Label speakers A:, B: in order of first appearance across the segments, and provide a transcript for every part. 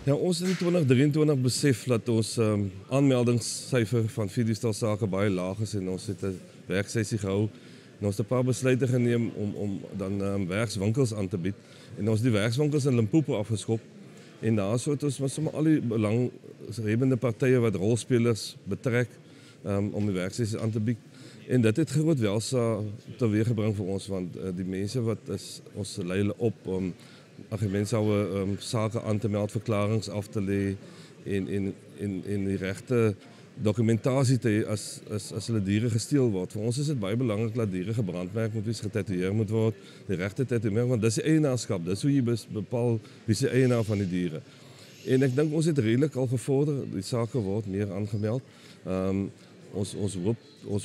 A: Ja, ons in 2023 besef dat ons aanmeldingssyfer van Fides-sake baie laag is en ons het 'n werksessie gehou en ons het 'n paar besluite geneem om dan werkswinkels aan te bied en ons het die werkswinkels in Limpopo afgeskop en daarso het ons sommer al die belanghebbende partye wat rolspelers betrek om die werksessies aan te bied. En dit het groot welsa teweeggebring vir ons want die mense wat ons lei hulle op om argumentsouwe sake aan te meld, verklarings af te lê en die regte dokumentasie te hê as hulle diere gesteel word. Vir ons is dit baie belangrik dat diere gebrandmerk moet wees, getatoeëer moet word, die regte tatoeëer, want dis die eienaarskap, dis hoe jy bepaal wie se eienaar van die diere. En ek dink ons het redelik al gevorder, die sake word meer aangemeld. Ons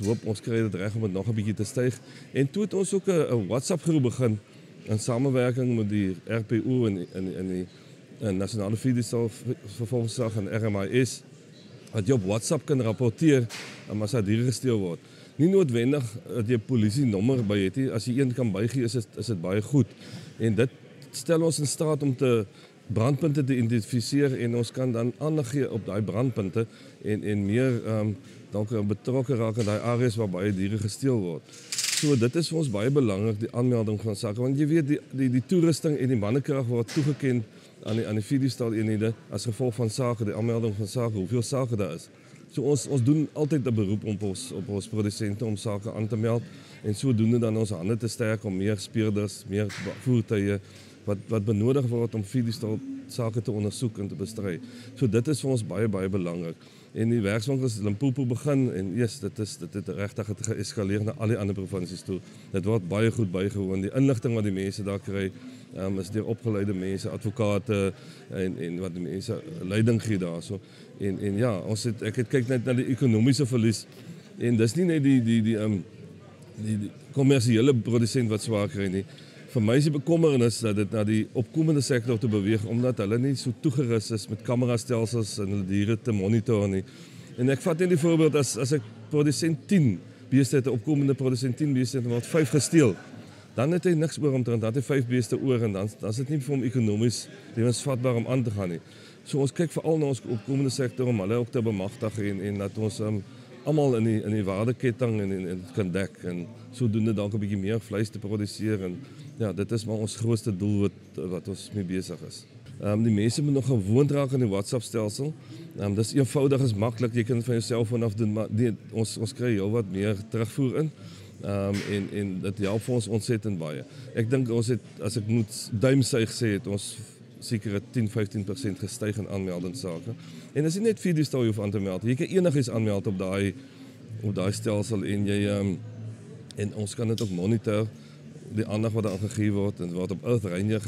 A: hoop ons kry dit reg om dit nog 'n bietjie te styg. En toe het ons ook 'n WhatsApp groep begin in samewerking met die RPO en die Nasionale Fides-vervolgingsgesag en RMIS, dat jy op WhatsApp kan rapporteer as daar diere gesteel word. Nie noodwendig dat jy 'n polisienommer by het nie, as jy een kan bygee is dit baie goed. En dit stel ons in staat om brandpunte te identifiseer en ons kan dan aandag gee op daai brandpunte en meer dalk betrokke raak in daai areas waar baie diere gesteel word. So dit is vir ons baie belangrik, die aanmelding van sake, want jy weet die toerusting en die mannekrag word toegeken aan die Fides-eenhede as gevolg van sake, die aanmelding van sake, hoeveel sake daar is. So ons doen altyd 'n beroep op ons produsente om sake aan te meld en sodoende dan ons hande te sterk om meer speurders, meer voertuie wat benodig word om Fides-sake te ondersoek en te bestry. So dit is vir ons baie belangrik. En die werkswinkels Limpopo begin en dit het regtig geeskaleer na al die ander provinsies toe. Dit word baie goed bygewoon. Die inligting wat die mense daar kry, is deur opgeleide mense, advokate en wat die mense leiding gee daarso. En ja, ek het kyk net na die ekonomiese verlies en dis nie net die kommersiële produsent wat swaar kry nie. Vir my is die bekommernis dat dit na die opkomende sektor te beweeg omdat hulle nie so toegerus is met kamerastelsels en hulle diere te monitor nie. En ek vat net die voorbeeld as ek produsent 10 beeste het, 'n opkomende produsent 10 beeste het en word 5 gesteel, dan het hy niks oor omtrent, dan het hy 5 beeste oor en dan is dit nie vir hom ekonomies lewensvatbaar om aan te gaan nie. So ons kyk veral na ons opkomende sektor om hulle ook te bemagtig en dat ons almal in die waardeketting en kan dek en sodoende dalk 'n bietjie meer vleis te produseer en ja, dit is maar ons grootste doel wat ons mee besig is. Die mense moet nog gewoond raak aan die WhatsApp-stelsel. Dis eenvoudig, is maklik, jy kan dit van jou selfoon af doen, maar ons kry heel wat meer terugvoer in. En dit help vir ons ontsettend baie. Ek dink ons het, as ek moet duimsuig sê, het ons seker 10-15% gestyg in aanmeldingssake. En as jy net Fides hoef aan te meld, jy kan enigiets aanmeld op daai stelsel en ons kan dit ook monitor, die aandag wat daar gegee word en wat op Earth Ranger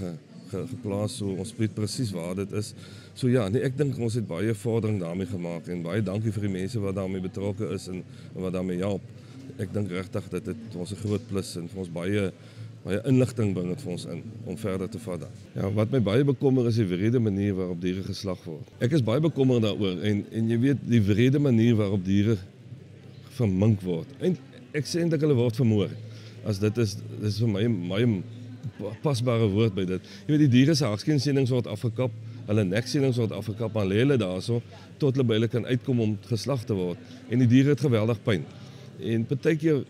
A: geplaas, so ons weet presies waar dit is. So ja, nee, ek dink ons het baie vordering daarmee gemaak en baie dankie vir die mense wat daarmee betrokke is en wat daarmee help. Ek dink regtig dat dit ons 'n groot plus en vir ons baie inligting bring dit vir ons in om verder te vat. Ja, wat my baie bekommer is die wrede manier waarop diere geslag word. Ek is baie bekommerd daaroor en jy weet die wrede manier waarop diere vermink word. En ek sê eintlik hulle word vermoor. As dit is vir my pasbare woord by dit. Jy weet die diere se hakskeensendings word afgekap, hulle neksendings word afgekap, maar lê hulle daarso tot hulle by hulle kan uitkom om geslag te word. En die diere het geweldig pyn. En partykeer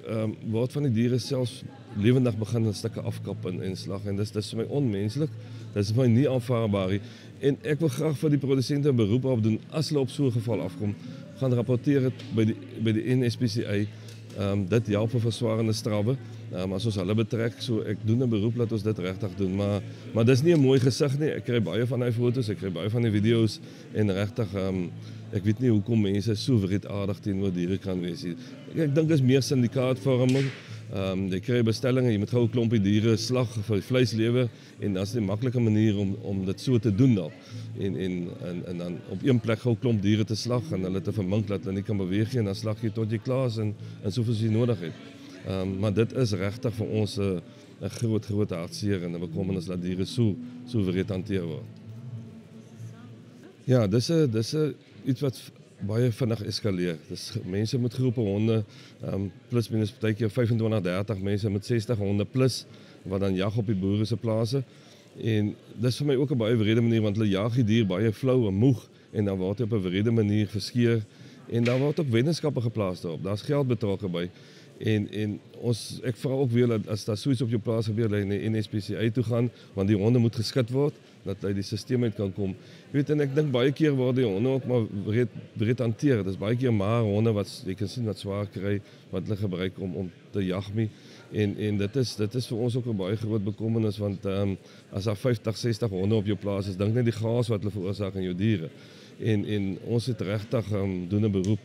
A: word van die diere selfs lewendig begin in stukke afkap en slag en dis vir my onmenslik. Dis vir my nie aanvaarbaar nie. En ek wil graag vir die produsente 'n beroep op doen as hulle op so 'n geval afkom, gaan rapporteer dit by die NSPCA. Dit help vir verswarende strawwe. As ons hulle betrek, so ek doen 'n beroep dat ons dit regtig doen, maar dis nie 'n mooi gesig nie. Ek kry baie van hy foto's, ek kry baie van die video's en regtig ek weet nie hoekom mense so wreedaardig teenoor diere kan wees nie. Ek dink is meer syndikaatvorming. Jy kry bestellinge, jy moet gou 'n klompie diere slag vir vleislewe en dan is dit 'n maklike manier om dit so te doen dan. En dan op een plek gou 'n klomp diere te slag en hulle te vermink dat hulle nie kan beweeg nie en dan slag jy tot jy klaar is en soveel as jy nodig het. Maar dit is regtig vir ons 'n groot hartseer en 'n bekommernis dat diere so wreed hanteer word. Ja, dis iets wat baie vinnig eskaleer. Dis mense met groepe honde, plus minus partykeer 25-30 mense met 60 honde plus wat dan jag op die boere se plase. En dis vir my ook 'n baie wrede manier want hulle jag die dier baie flou en moeg en dan word hy op 'n wrede manier verskeer en daar word ook weddenskappe geplaas daarop. Daar's geld betrokke by. En ek vra ook weer dat as daar so iets op jou plaas gebeur, dat jy na NSPCA toe gaan, want die honde moet geskit word, dat hy die stelsel uit kan kom. Jy weet, en ek dink baie keer word die honde ook maar breed hanteer. Dit is baie keer maar honde wat jy kan sien wat swaar kry, wat hulle gebruik om te jag mee. En dit is vir ons ook 'n baie groot bekommernis, want as daar 50, 60 honde op jou plaas is, dink net die gas wat hulle veroorsaak aan jou diere. En ons het regtig doen 'n beroep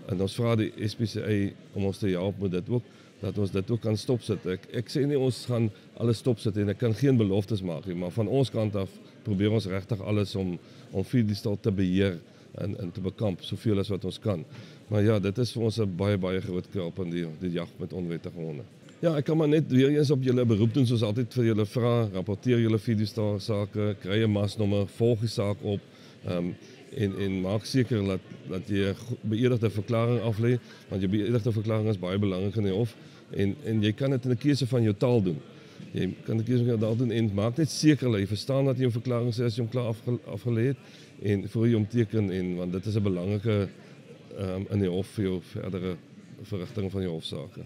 A: en ons vra die SPCA om ons te help met dit ook, dat ons dit ook kan stopsit. Ek sê nie ons gaan alles stopsit en ek kan geen beloftes maak nie, maar van ons kant af probeer ons regtig alles om Vredesdal te beheer en te bekamp soveel as wat ons kan. Maar ja, dit is vir ons 'n baie groot krap in die jag met onwettige honde. Ja, ek kan maar net weer eens op julle beroep doen, soos altyd vir julle vra, rapporteer julle Vredesdal sake, kry 'n masnommer, volg die saak op, en maak seker dat jy 'n beëdigde verklaring aflê, want jou beëdigde verklaring is baie belangrik in die hof, en jy kan dit in 'n keuse van jou taal doen. Jy kan 'n keuse van jou taal doen en maak net seker dat jy verstaan wat jy in jou verklaring sê as jy hom klaar afgelê het, en voor jy hom teken, want dit is 'n belangrike in die hof vir jou verdere verrigting van jou hofsaake.